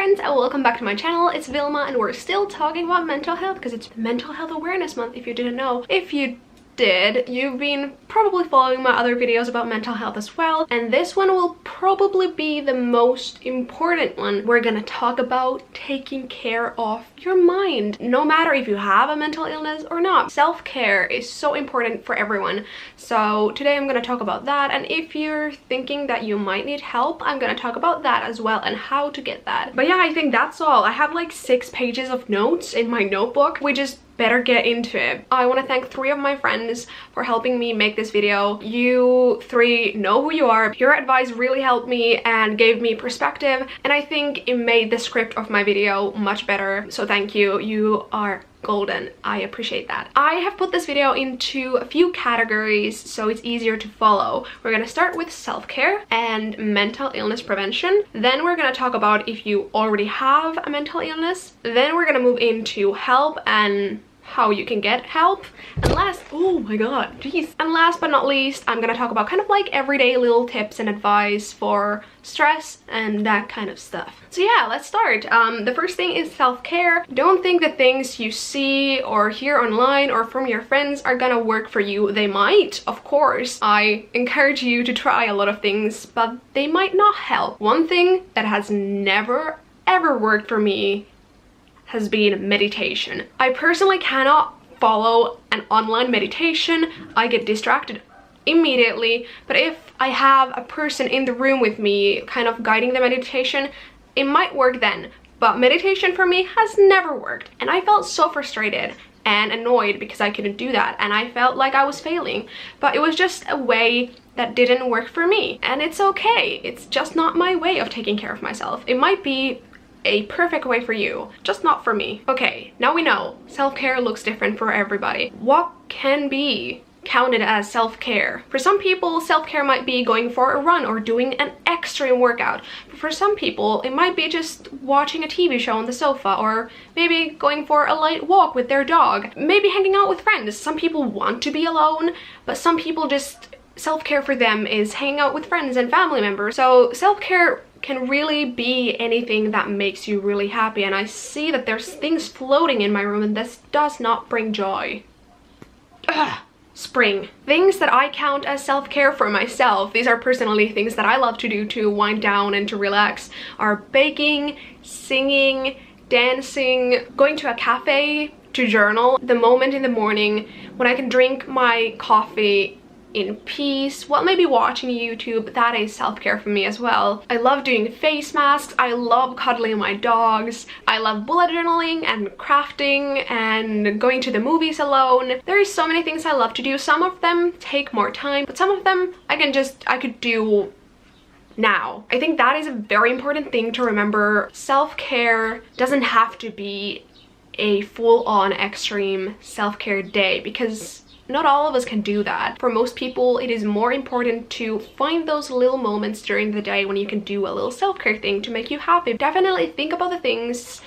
friends, and welcome back to my channel. It's Vilma and we're still talking about mental health because it's Mental Health Awareness Month, if you didn't know. If you did, you've been probably following my other videos about mental health as well, and this one will probably be the most important one. We're gonna talk about taking care of your mind, no matter if you have a mental illness or not. Self-care is so important for everyone, so today I'm gonna talk about that, and if you're thinking that you might need help, I'm gonna talk about that as well and how to get that. But yeah, I think that's all. I have like 6 pages of notes in my notebook. We just better get into it. I want to thank 3 of my friends for helping me make this video. You 3 know who you are. Your advice really helped me and gave me perspective, and I think it made the script of my video much better, so thank you. You are golden. I appreciate that. I have put this video into a few categories so it's easier to follow. We're gonna start with self-care and mental illness prevention. Then we're gonna talk about if you already have a mental illness. Then we're gonna move into help and how you can get help, and last, oh my god, jeez, and last but not least, I'm gonna talk about kind of like everyday little tips and advice for stress and that kind of stuff. So yeah, let's start. The first thing is self-care. Don't think the things you see or hear online or from your friends are gonna work for you. They might, of course. I encourage you to try a lot of things, but they might not help. One thing that has never ever worked for me has been meditation. I personally cannot follow an online meditation. I get distracted immediately, but if I have a person in the room with me kind of guiding the meditation, it might work then. But meditation for me has never worked, and I felt so frustrated and annoyed because I couldn't do that, and I felt like I was failing. But it was just a way that didn't work for me, and it's okay. It's just not my way of taking care of myself. It might be a perfect way for you, just not for me. Okay, now we know self-care looks different for everybody. What can be counted as self-care? For some people, self-care might be going for a run or doing an extreme workout. But for some people, it might be just watching a TV show on the sofa, or maybe going for a light walk with their dog, maybe hanging out with friends. Some people want to be alone, but some people just, self-care for them is hanging out with friends and family members. So self-care can really be anything that makes you really happy, and I see that there's things floating in my room and this does not bring joy. Ugh. Spring. Things that I count as self-care for myself, these are personally things that I love to do to wind down and to relax, are baking, singing, dancing, going to a cafe to journal, the moment in the morning when I can drink my coffee in peace while maybe watching YouTube. That is self-care for me as well. I love doing face masks, I love cuddling my dogs, I love bullet journaling and crafting and going to the movies alone. There is so many things I love to do. Some of them take more time, but some of them I could do now. I think that is a very important thing to remember. Self-care doesn't have to be a full-on extreme self-care day, because not all of us can do that. For most people, it is more important to find those little moments during the day when you can do a little self-care thing to make you happy. Definitely think about the things,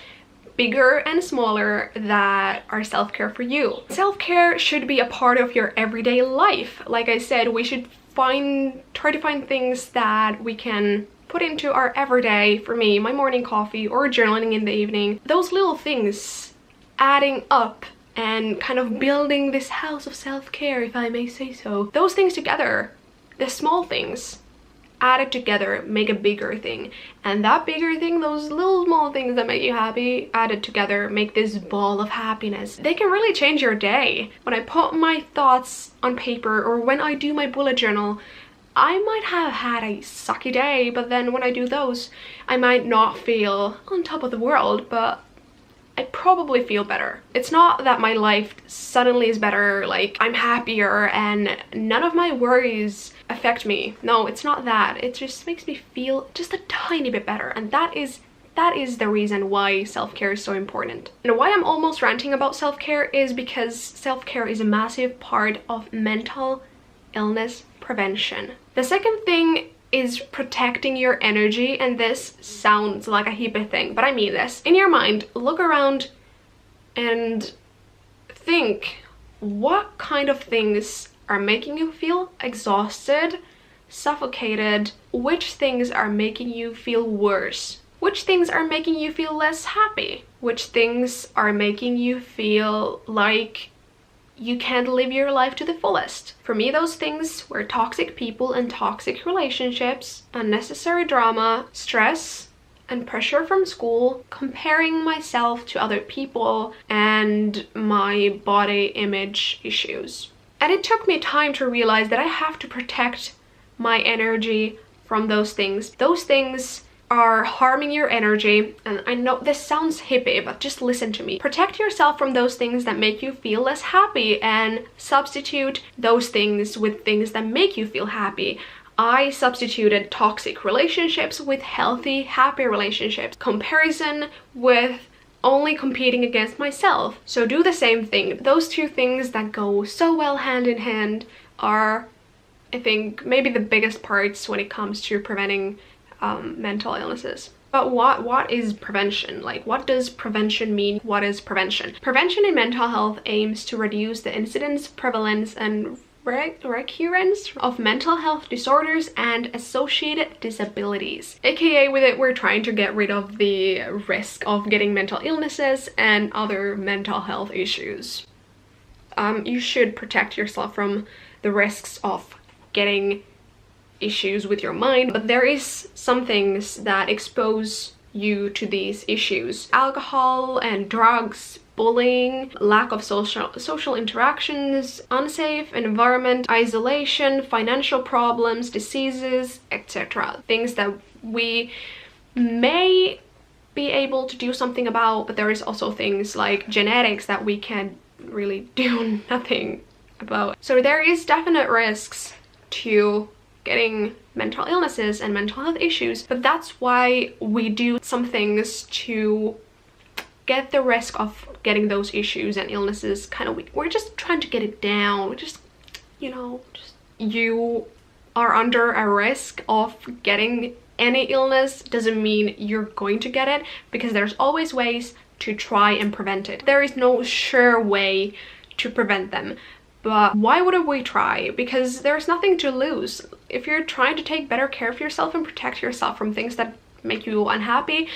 bigger and smaller, that are self-care for you. Self-care should be a part of your everyday life. Like I said, we should try to find things that we can put into our everyday. For me, my morning coffee or journaling in the evening. Those little things adding up and kind of building this house of self-care, if I may say so. Those things together, the small things added together, make a bigger thing, and that bigger thing, those little small things that make you happy added together make this ball of happiness. They can really change your day. When I put my thoughts on paper or when I do my bullet journal, I might have had a sucky day, but then when I do those, I might not feel on top of the world, but I probably feel better. It's not that my life suddenly is better, like I'm happier and none of my worries affect me. No, it's not that. It just makes me feel just a tiny bit better, and that is the reason why self-care is so important. And why I'm almost ranting about self-care is because self-care is a massive part of mental illness prevention. The second thing is protecting your energy, and this sounds like a hippie thing, but I mean this. In your mind, look around and think, what kind of things are making you feel exhausted, suffocated? Which things are making you feel worse Which things are making you feel less happy? Which things are making you feel like you can't live your life to the fullest? For me, those things were toxic people and toxic relationships, unnecessary drama, stress, and pressure from school, comparing myself to other people, and my body image issues. And it took me time to realize that I have to protect my energy from those things. Those things are harming your energy, and I know this sounds hippie, but just listen to me. Protect yourself from those things that make you feel less happy and substitute those things with things that make you feel happy. I substituted toxic relationships with healthy, happy relationships. Comparison with only competing against myself. So do the same thing. Those two things that go so well hand in hand are, I think, maybe the biggest parts when it comes to preventing mental illnesses. But what is prevention? Like, what does prevention mean? What is prevention? Prevention in mental health aims to reduce the incidence, prevalence, and recurrence of mental health disorders and associated disabilities. AKA, with it, we're trying to get rid of the risk of getting mental illnesses and other mental health issues. You should protect yourself from the risks of getting issues with your mind, but there is some things that expose you to these issues. Alcohol and drugs, bullying, lack of social interactions, unsafe environment, isolation, financial problems, diseases, etc. Things that we may be able to do something about, but there is also things like genetics that we can really do nothing about. So there is definite risks to getting mental illnesses and mental health issues, but that's why we do some things to get the risk of getting those issues and illnesses kind of weak. We're just trying to get it down. We're just, you know, you are under a risk of getting any illness doesn't mean you're going to get it, because there's always ways to try and prevent it. There is no sure way to prevent them. But why wouldn't we try? Because there's nothing to lose. If you're trying to take better care of yourself and protect yourself from things that make you unhappy,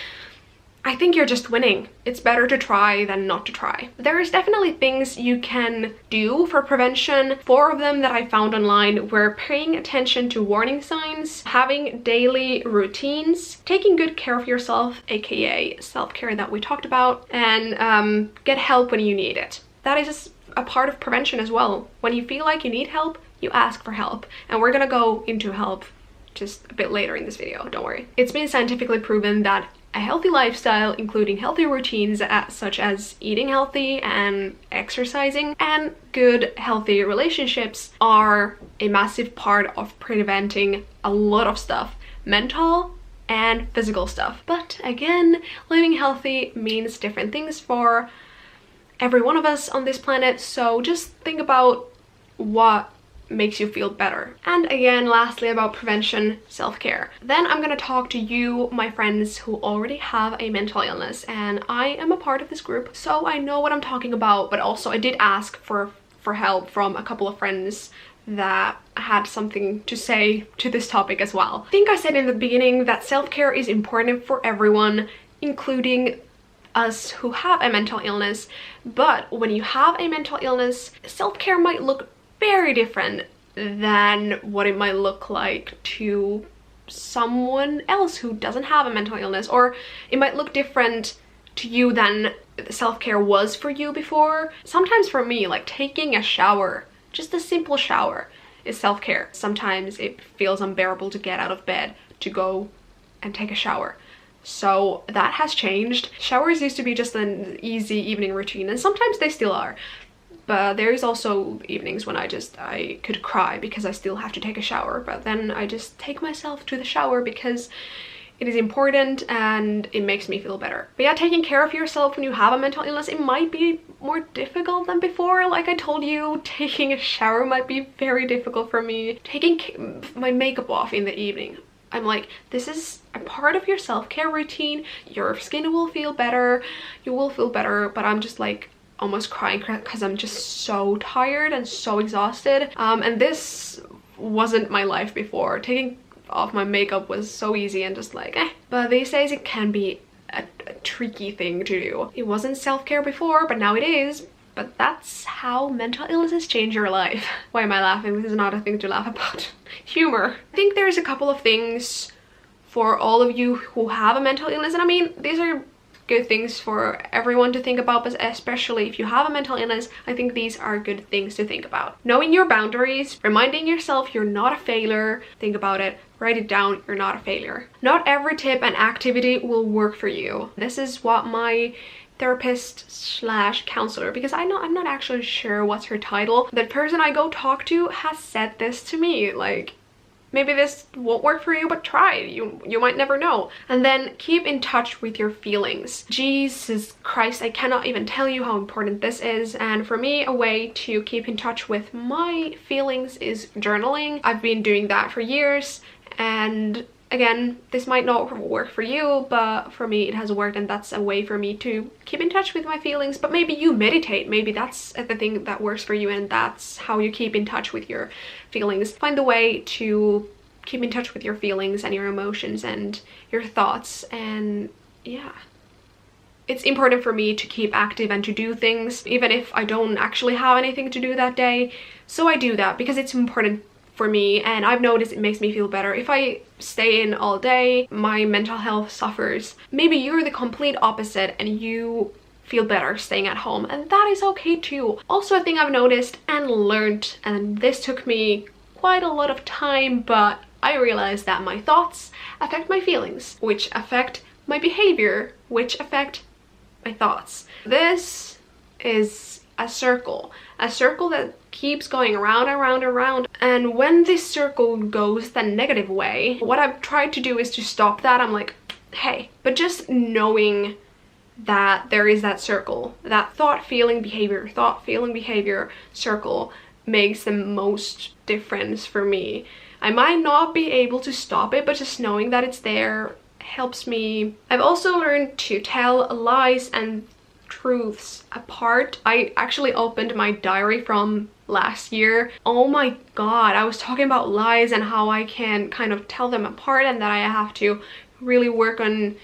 I think you're just winning. It's better to try than not to try. There is definitely things you can do for prevention. 4 of them that I found online were paying attention to warning signs, having daily routines, taking good care of yourself, aka self-care that we talked about, and get help when you need it. That is a part of prevention as well. When you feel like you need help, you ask for help. And we're gonna go into help just a bit later in this video, don't worry. It's been scientifically proven that a healthy lifestyle, including healthy routines such as eating healthy and exercising, and good healthy relationships are a massive part of preventing a lot of stuff, mental and physical stuff. But again, living healthy means different things for every one of us on this planet, so just think about what makes you feel better. And again, lastly, about prevention, self-care. Then I'm gonna talk to you, my friends who already have a mental illness, and I am a part of this group, so I know what I'm talking about, but also I did ask for help from a couple of friends that had something to say to this topic as well. I think I said in the beginning that self-care is important for everyone, including us who have a mental illness. But when you have a mental illness, self-care might look very different than what it might look like to someone else who doesn't have a mental illness, or it might look different to you than self-care was for you before. Sometimes for me, like taking a shower, just a simple shower, is self-care. Sometimes it feels unbearable to get out of bed to go and take a shower. So that has changed. Showers used to be just an easy evening routine, and sometimes they still are. But there is also evenings when I could cry because I still have to take a shower, but then I just take myself to the shower because it is important and it makes me feel better. But yeah, taking care of yourself when you have a mental illness, it might be more difficult than before. Like I told you, taking a shower might be very difficult for me. Taking my makeup off in the evening, I'm like, this is a part of your self-care routine. Your skin will feel better, you will feel better, but I'm just like almost crying because I'm just so tired and so exhausted. And this wasn't my life before. Taking off my makeup was so easy and just like, eh. But these days it can be a tricky thing to do. It wasn't self-care before, but now it is. But that's how mental illnesses change your life. Why am I laughing? This is not a thing to laugh about. Humor. I think there's a couple of things for all of you who have a mental illness, and I mean, these are good things for everyone to think about, but especially if you have a mental illness, I think these are good things to think about. Knowing your boundaries, reminding yourself you're not a failure, think about it, write it down, you're not a failure. Not every tip and activity will work for you. This is what my therapist slash counselor, because I'm not actually sure what's her title, the person I go talk to has said this to me, like, maybe this won't work for you, but try it. You might never know. And then keep in touch with your feelings. Jesus Christ, I cannot even tell you how important this is. And for me, a way to keep in touch with my feelings is journaling. I've been doing that for years, and again, this might not work for you, but for me it has worked, and that's a way for me to keep in touch with my feelings. But maybe you meditate, maybe that's the thing that works for you, and that's how you keep in touch with your feelings. Find the way to keep in touch with your feelings and your emotions and your thoughts. And yeah, it's important for me to keep active and to do things even if I don't actually have anything to do that day. So I do that because it's important for me, and I've noticed it makes me feel better. If I stay in all day, my mental health suffers. Maybe you're the complete opposite and you feel better staying at home, and that is okay too. Also, a thing I've noticed and learned, and this took me quite a lot of time, but I realized that my thoughts affect my feelings, which affect my behavior, which affect my thoughts. This is a circle that keeps going around and around and around, and when this circle goes the negative way, what I've tried to do is to stop that. I'm like, hey, but just knowing that there is that circle, that thought feeling behavior circle makes the most difference for me. I might not be able to stop it, but just knowing that it's there helps me. I've also learned to tell lies and truths apart. I actually opened my diary from last year. Oh my god, I was talking about lies and how I can kind of tell them apart, and that I have to really work on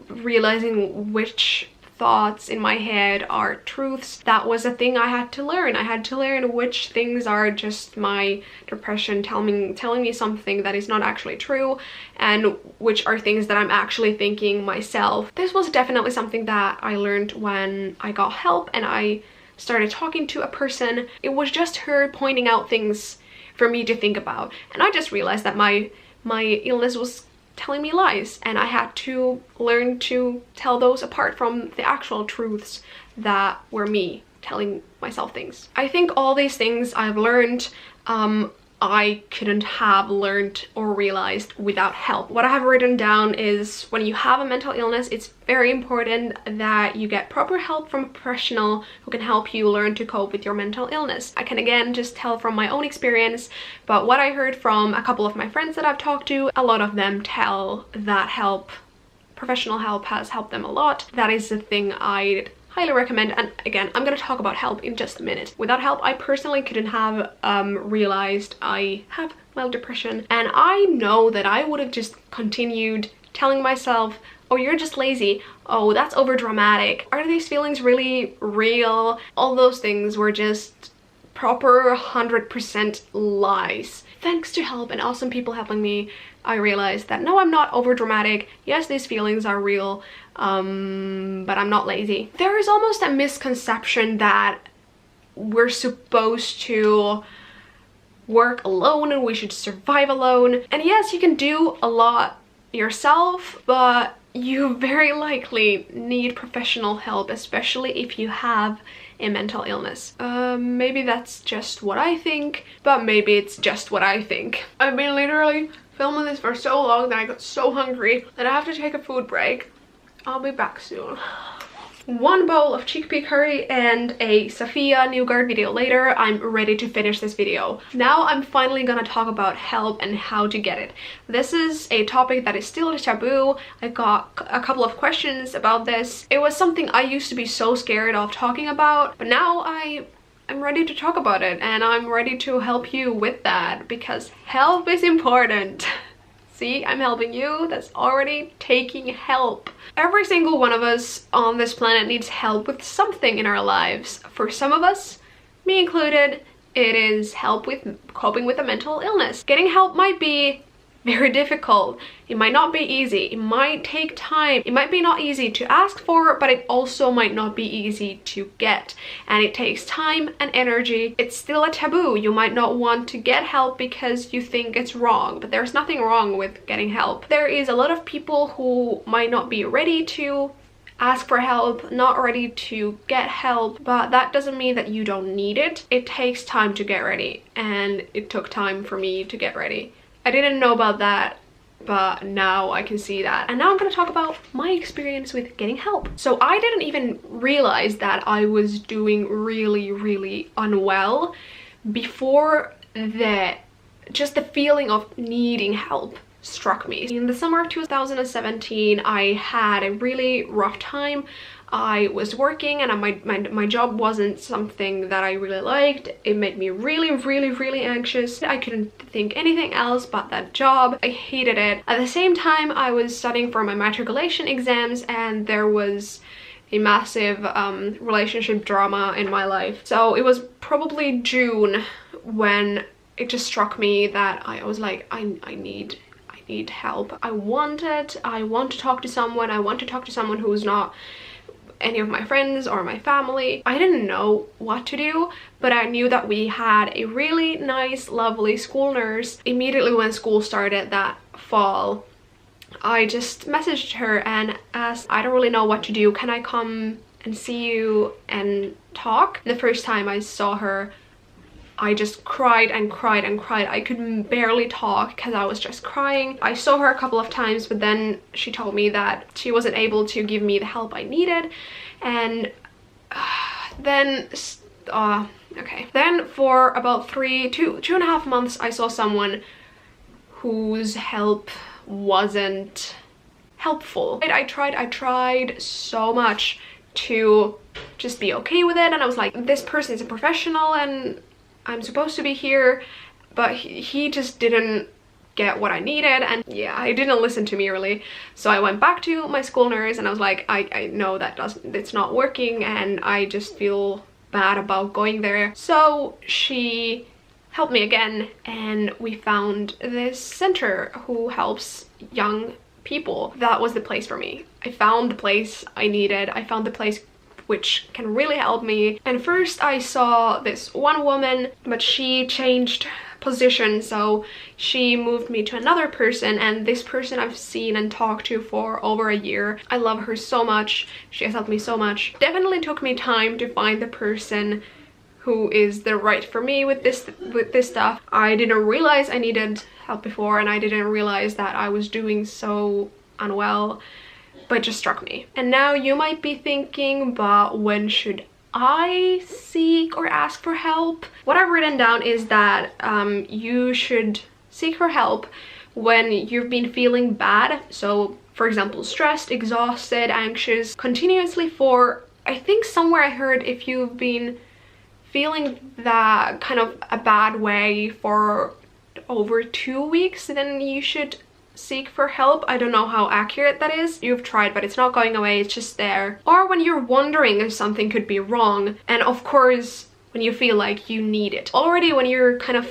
realizing which thoughts in my head are truths. That was a thing I had to learn. I had to learn which things are just my depression telling me something that is not actually true, and which are things that I'm actually thinking myself. This was definitely something that I learned when I got help and I started talking to a person. It was just her pointing out things for me to think about, and I just realized that my illness was telling me lies, and I had to learn to tell those apart from the actual truths that were me telling myself things. I think all these things I've learned I couldn't have learned or realized without help. What I have written down is, when you have a mental illness, it's very important that you get proper help from a professional who can help you learn to cope with your mental illness. I can again just tell from my own experience, but what I heard from a couple of my friends that I've talked to, a lot of them tell that professional help has helped them a lot. That is the thing I'd highly recommend. And again, I'm gonna talk about help in just a minute. Without help, I personally couldn't have realized I have mild depression, and I know that I would have just continued telling myself, oh, you're just lazy, oh, that's over dramatic, are these feelings really real? All those things were just proper 100% lies. Thanks to help and awesome people helping me, I realized that no, I'm not over dramatic. Yes, these feelings are real, but I'm not lazy. There is almost a misconception that we're supposed to work alone and we should survive alone. And yes, you can do a lot yourself, but you very likely need professional help, especially if you have a mental illness. Maybe that's just what I think, but maybe it's just what I think. I've been literally filming this for so long that I got so hungry that I have to take a food break. I'll be back soon. One bowl of chickpea curry and a Sofia Newgard video later, I'm ready to finish this video. Now I'm finally gonna talk about help and how to get it. This is a topic that is still taboo. I got a couple of questions about this. It was something I used to be so scared of talking about, but now I'm ready to talk about it, and I'm ready to help you with that, because help is important. See, I'm helping you. That's already taking help. Every single one of us on this planet needs help with something in our lives. For some of us, me included, it is help with coping with a mental illness. Getting help might be very difficult. It might not be easy. It might take time. It might be not easy to ask for, but it also might not be easy to get. And it takes time and energy. It's still a taboo. You might not want to get help because you think it's wrong, but there's nothing wrong with getting help. There is a lot of people who might not be ready to ask for help, not ready to get help, but that doesn't mean that you don't need it. It takes time to get ready, and it took time for me to get ready. I didn't know about that, but now I can see that. And now I'm gonna talk about my experience with getting help. So I didn't even realize that I was doing really unwell before just the feeling of needing help struck me. In the summer of 2017, I had a really rough time. I was working and my job wasn't something that I really liked. It made me really anxious. I couldn't think anything else but that job. I hated it. At the same time, I was studying for my matriculation exams, and there was a massive relationship drama in my life. So it was probably June when it just struck me that I was like, I need help. I want to talk to someone. I want to talk to someone who's not any of my friends or my family. I didn't know what to do, but I knew that we had a really nice, lovely school nurse. Immediately when school started that fall, I just messaged her and asked, I don't really know what to do. Can I come and see you and talk? The first time I saw her, I just cried and cried and cried. I could barely talk because I was just crying. I saw her a couple of times, but then she told me that she wasn't able to give me the help I needed. And then for about 2.5 months, I saw someone whose help wasn't helpful. I tried so much to just be okay with it, and I was like, this person is a professional and I'm supposed to be here, but he just didn't get what I needed, and yeah, he didn't listen to me really. So I went back to my school nurse and I was like, I know it's not working, and I just feel bad about going there. So she helped me again, and we found this center who helps young people. That was the place for me. I found the place I needed. I found the place which can really help me. And first I saw this one woman, but she changed position, so she moved me to another person, and this person I've seen and talked to for over a year. I love her so much. She has helped me so much. Definitely took me time to find the person who is the right for me with this stuff. I didn't realize I needed help before, and I didn't realize that I was doing so unwell, but it just struck me. And now you might be thinking, but when should I seek or ask for help? What I've written down is that you should seek for help when you've been feeling bad. So for example, stressed, exhausted, anxious, continuously for, I think somewhere I heard, if you've been feeling that kind of a bad way for over 2 weeks, then you should seek for help. I don't know how accurate that is. You've tried, but it's not going away, it's just there. Or when you're wondering if something could be wrong, and of course when you feel like you need it. Already when you're kind of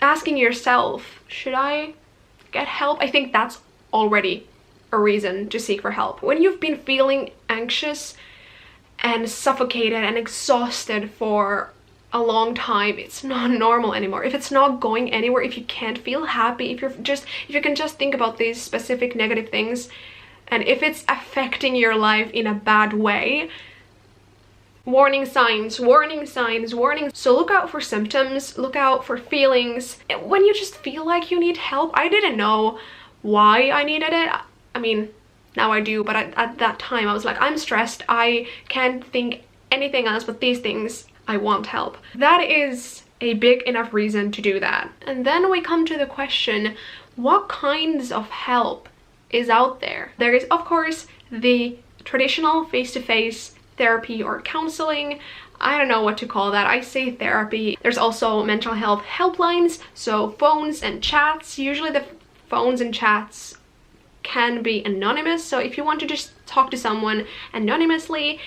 asking yourself, should I get help? I think that's already a reason to seek for help. When you've been feeling anxious and suffocated and exhausted for a long time, it's not normal anymore. If it's not going anywhere, if you can't feel happy, if you can just think about these specific negative things, and if it's affecting your life in a bad way, warning signs, warning signs, warning. So look out for symptoms, look out for feelings. When you just feel like you need help, I didn't know why I needed it. I mean, now I do, but at that time I was like, I'm stressed, I can't think anything else but these things, I want help. That is a big enough reason to do that. And then we come to the question, what kinds of help is out there? There is of course the traditional face-to-face therapy or counseling. I don't know what to call that. I say therapy. There's also mental health helplines, so phones and chats. Usually the phones and chats can be anonymous, so if you want to just talk to someone anonymously,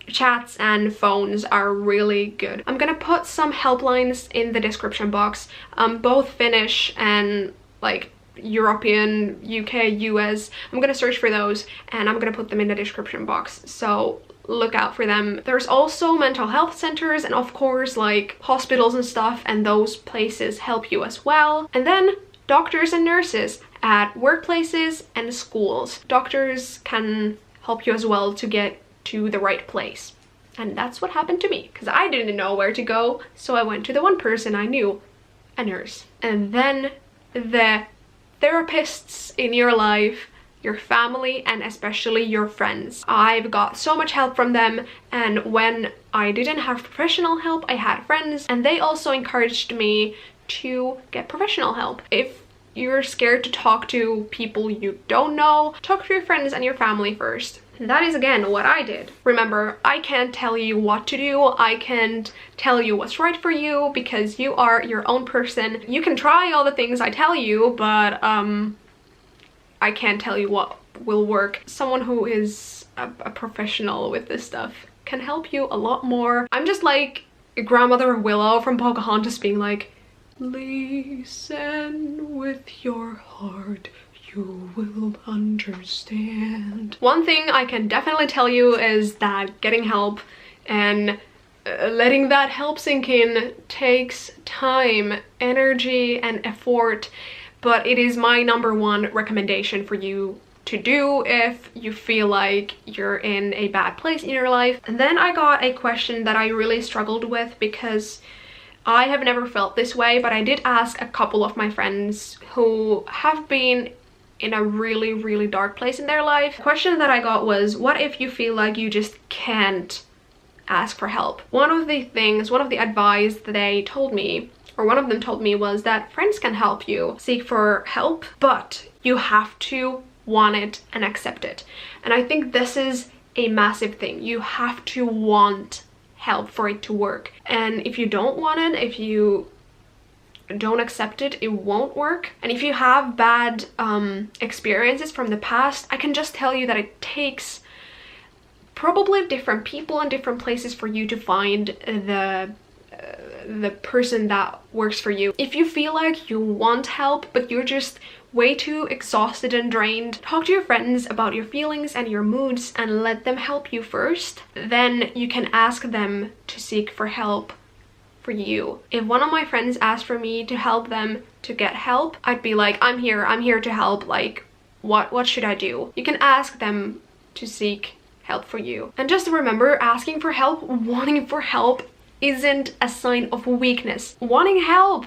chats and phones are really good. I'm gonna put some helplines in the description box, both Finnish and like European, UK, US. I'm gonna search for those and I'm gonna put them in the description box, so look out for them. There's also mental health centers and of course like hospitals and stuff, and those places help you as well. And then doctors and nurses at workplaces and schools. Doctors can help you as well to get to the right place. And that's what happened to me, because I didn't know where to go, so I went to the one person I knew, a nurse. And then the therapists in your life, your family, and especially your friends. I've got so much help from them, and when I didn't have professional help, I had friends, and they also encouraged me to get professional help. If you're scared to talk to people you don't know, talk to your friends and your family first. And that is again what I did. Remember, I can't tell you what to do, I can't tell you what's right for you, because you are your own person. You can try all the things I tell you, but I can't tell you what will work. Someone who is a professional with this stuff can help you a lot more. I'm just like Grandmother Willow from Pocahontas being like, listen with your heart, you will understand. One thing I can definitely tell you is that getting help and letting that help sink in takes time, energy, and effort, but it is my #1 recommendation for you to do if you feel like you're in a bad place in your life. And then I got a question that I really struggled with, because I have never felt this way, but I did ask a couple of my friends who have been in a really, really dark place in their life. The question that I got was, what if you feel like you just can't ask for help? One of the advice that they told me, or one of them told me, was that friends can help you seek for help, but you have to want it and accept it. And I think this is a massive thing. You have to want help for it to work. And if you don't want it, if you don't accept it, it won't work. And if you have bad experiences from the past, I can just tell you that it takes probably different people and different places for you to find the person that works for you. If you feel like you want help but you're just way too exhausted and drained, talk to your friends about your feelings and your moods and let them help you first. Then you can ask them to seek for help for you. If one of my friends asked for me to help them to get help, I'd be like, I'm here to help, like what should I do? You can ask them to seek help for you. And just remember, asking for help, wanting for help isn't a sign of weakness. Wanting help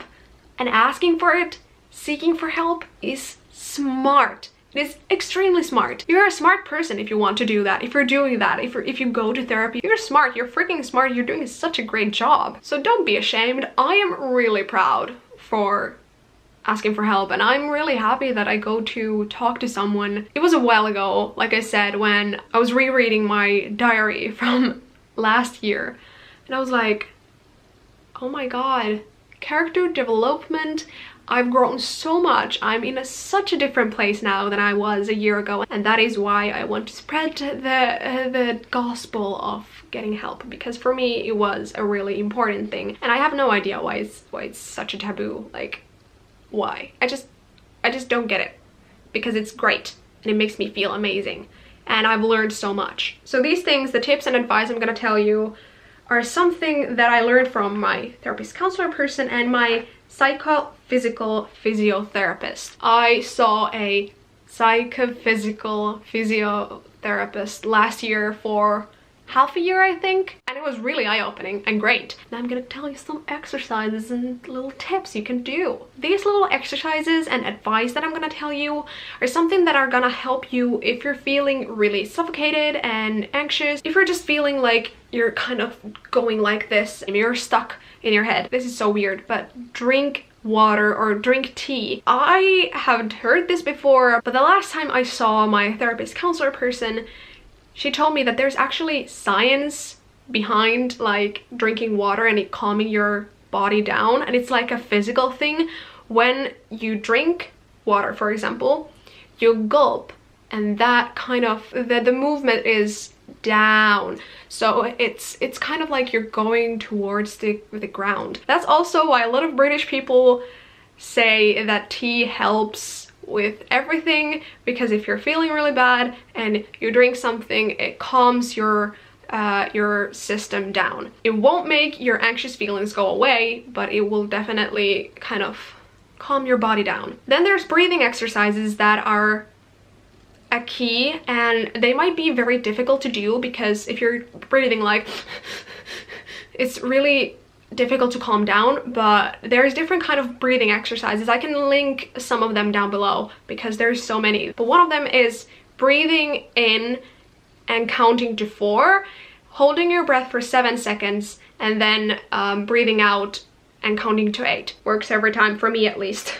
and asking for it, seeking for help, is smart. It is extremely smart. You're a smart person if you want to do that. If you're doing that, if you go to therapy, you're smart. You're freaking smart. You're doing such a great job. So don't be ashamed. I am really proud for asking for help, and I'm really happy that I go to talk to someone. It was a while ago, like I said, when I was rereading my diary from last year, and I was like, oh my god, character development. I've grown so much. I'm in such a different place now than I was a year ago, and that is why I want to spread the gospel of getting help, because for me it was a really important thing, and I have no idea why it's such a taboo. Like, why? I just don't get it, because it's great and it makes me feel amazing, and I've learned so much. So these things, the tips and advice I'm gonna tell you, are something that I learned from my therapist counselor person and my psychophysical physiotherapist. I saw a psychophysical physiotherapist last year for half a year, I think, and it was really eye-opening and great. Now I'm gonna tell you some exercises and little tips you can do. These little exercises and advice that I'm gonna tell you are something that are gonna help you if you're feeling really suffocated and anxious, if you're just feeling like you're kind of going like this and you're stuck in your head. This is so weird, but drink water or drink tea. I haven't heard this before, but the last time I saw my therapist counselor person, she told me that there's actually science behind like drinking water and it calming your body down, and it's like a physical thing. When you drink water, for example, you gulp, and that kind of, the movement is down. So it's kind of like you're going towards the ground. That's also why a lot of British people say that tea helps with everything, because if you're feeling really bad and you drink something, it calms your system down. It won't make your anxious feelings go away, but it will definitely kind of calm your body down. Then there's breathing exercises that are a key, and they might be very difficult to do because if you're breathing like it's really difficult to calm down, but there's different kind of breathing exercises. I can link some of them down below because there's so many, but one of them is breathing in and counting to 4, holding your breath for 7 seconds, and then breathing out and counting to 8. Works every time, for me at least.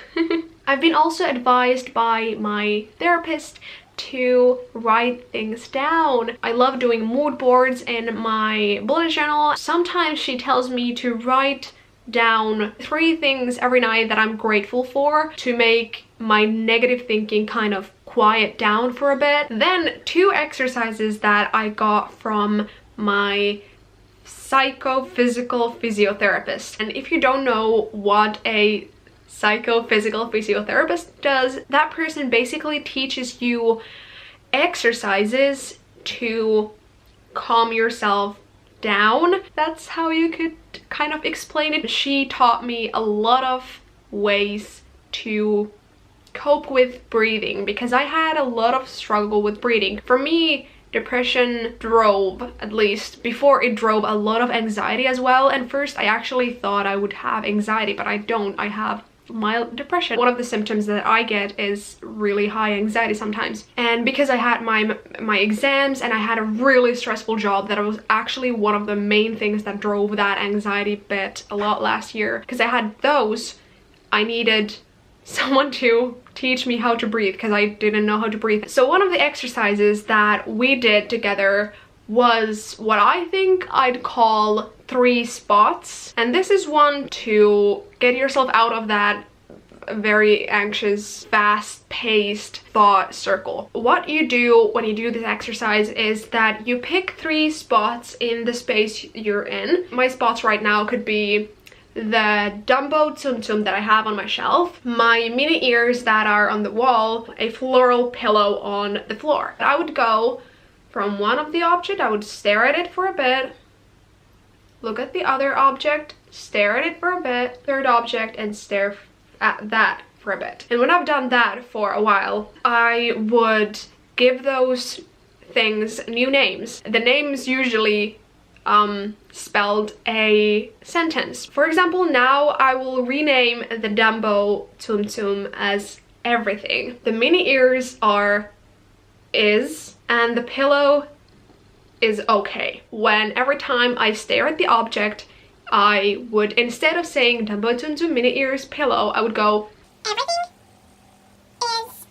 I've been also advised by my therapist to write things down. I love doing mood boards in my bullet journal. Sometimes she tells me to write down 3 things every night that I'm grateful for to make my negative thinking kind of quiet down for a bit. Then 2 exercises that I got from my psychophysical physiotherapist. And if you don't know what a psychophysical physiotherapist does, that person basically teaches you exercises to calm yourself down. That's how you could kind of explain it. She taught me a lot of ways to cope with breathing because I had a lot of struggle with breathing. For me, depression drove, at least before, it drove a lot of anxiety as well. And first I actually thought I would have anxiety, but I don't. I have mild depression. One of the symptoms that I get is really high anxiety sometimes. And because I had my exams and I had a really stressful job, that was actually one of the main things that drove that anxiety bit a lot last year. Because I had those, I needed someone to teach me how to breathe because I didn't know how to breathe. So one of the exercises that we did together was what I think I'd call 3 spots. And this is one to get yourself out of that very anxious, fast-paced thought circle. What you do when you do this exercise is that you pick 3 spots in the space you're in. My spots right now could be the Dumbo Tsum Tsum that I have on my shelf, my mini ears that are on the wall, a floral pillow on the floor. I would go from one of the object, I would stare at it for a bit, look at the other object, stare at it for a bit, third object, and stare at that for a bit. And when I've done that for a while, I would give those things new names. The names usually spelled a sentence. For example, now I will rename the Dumbo Tsum Tsum as everything. The mini ears are is, and the pillow is okay. When every time I stare at the object, I would, instead of saying Dumbo Tsum Tsum mini ears pillow, I would go everything is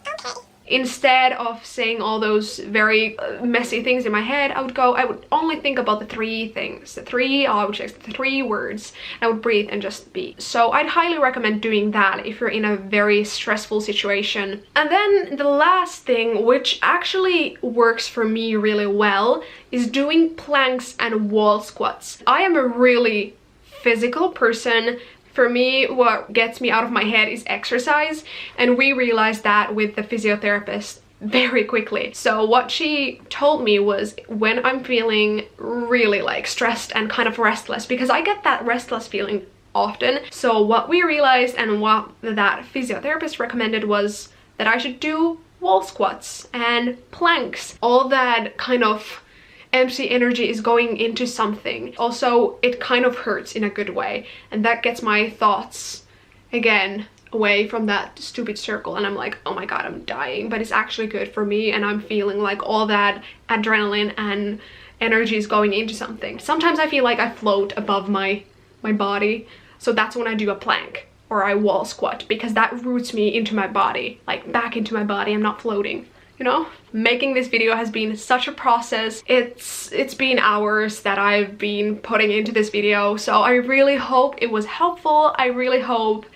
okay. Instead of saying all those very messy things in my head, I would only think about the 3 things, the 3 objects, the 3 words. I would breathe and just be. So I'd highly recommend doing that if you're in a very stressful situation. And then the last thing, which actually works for me really well, is doing planks and wall squats. I am a really physical person. For me, what gets me out of my head is exercise, and we realized that with the physiotherapist very quickly. So what she told me was, when I'm feeling really like stressed and kind of restless, because I get that restless feeling often, so what we realized and what that physiotherapist recommended was that I should do wall squats and planks. All that kind of empty energy is going into something. Also, it kind of hurts in a good way, and that gets my thoughts again away from that stupid circle, and I'm like, oh my god, I'm dying, but it's actually good for me, and I'm feeling like all that adrenaline and energy is going into something. Sometimes I feel like I float above my body, so that's when I do a plank or I wall squat, because that roots me into my body, like back into my body. I'm not floating, you know? Making this video has been such a process. It's been hours that I've been putting into this video, so I really hope it was helpful. I really hope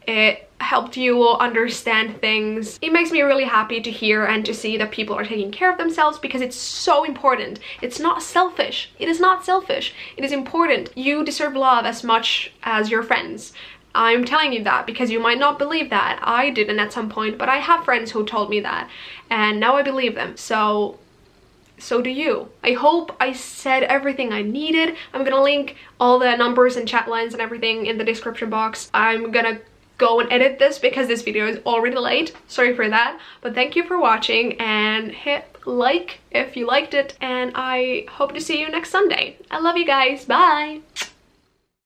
it helped you understand things. It makes me really happy to hear and to see that people are taking care of themselves, because it's so important. It's not selfish. It is not selfish. It is important. You deserve love as much as your friends. I'm telling you that because you might not believe that. I didn't at some point, but I have friends who told me that, and now I believe them. So do you. I hope I said everything I needed. I'm gonna link all the numbers and chat lines and everything in the description box. I'm gonna go and edit this because this video is already late. Sorry for that, but thank you for watching, and hit like if you liked it, and I hope to see you next Sunday. I love you guys. Bye.